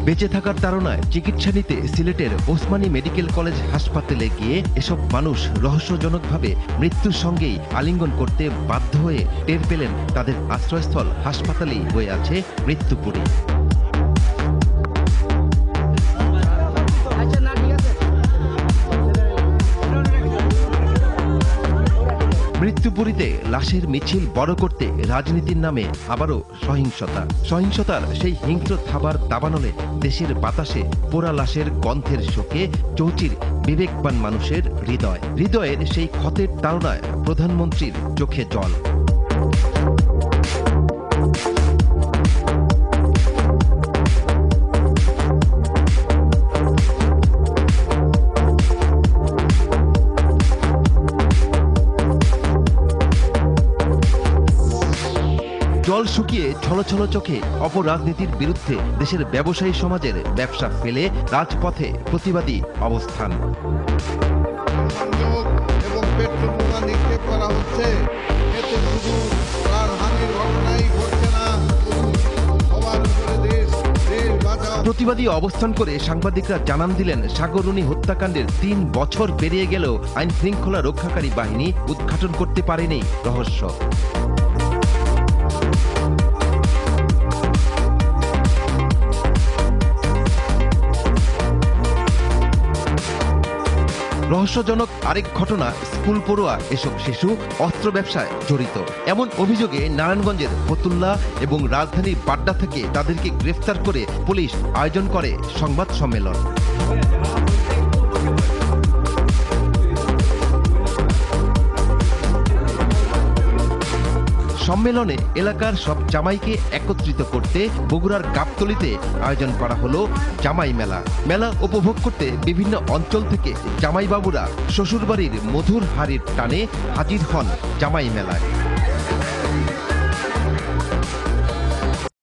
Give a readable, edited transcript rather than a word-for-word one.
বেঁচে থাকার তাড়নায় চিকিৎসা নিতে সিলেটের ওসমানী মেডিকেল কলেজ হাসপাতালে গিয়ে এসব মানুষ রহস্যজনকভাবে মৃত্যুর সঙ্গেই আলিঙ্গন করতে বাধ্য হয়ে টের পেলেন তাদের আশ্রয়স্থল হাসপাতালেই হয়ে আছে মৃত্যুপুরী। মৃত্যুপুরীতে লাশের মিছিল বড় করতে রাজনীতির নামে আবারও সহিংসতার সেই হিংস্র থাবার দাবানলে দেশের বাতাসে পোড়া লাশের গন্ধের শোকে চৌচির বিবেকবান মানুষের হৃদয়ের সেই ক্ষতের তাড়নায় প্রধানমন্ত্রীর চোখে জল। জল শুকিয়ে ছলছল চোখে অপরাজনীতির বিরুদ্ধে দেশের ব্যবসায়ী সমাজের ব্যবসা ফেলে রাজপথে প্রতিবাদী অবস্থান। এবং পেট্রোল বোমা নিক্ষেপ করা হচ্ছে, এতে শুধু প্রাণহানির ঘটনাই ঘটছে না, সবার উপরে দেশ বাঁচাও। প্রতিবাদী অবস্থান করে সাংবাদিকরা জানান দিলেন, সাগররুনি হত্যাকাণ্ডের ৩ বছর পেরিয়ে গেলেও আইন শৃঙ্খলা রক্ষাকারী বাহিনী উদ্ঘাটন করতে পারেনি রহস্য। রহস্যজনক আরেক ঘটনা, স্কুল পড়ুয়া এসব শিশু অস্ত্র ব্যবসায় জড়িত। এমন অভিযোগে নারায়ণগঞ্জের ফতুল্লা এবং রাজধানীর বাড্ডা থেকে তাদেরকে গ্রেফতার করে পুলিশ আয়োজন করে সংবাদ সম্মেলন। সম্মেলনে এলাকার সব জামাইকে একত্রিত করতে বগুড়ার গাবতলীতে আয়োজন করা হলো জামাই মেলা উপভোগ করতে বিভিন্ন অঞ্চল থেকে জামাইবাবুরা শ্বশুরবাড়ির মধুর হাড়ির টানে হাজির হন জামাই মেলায়।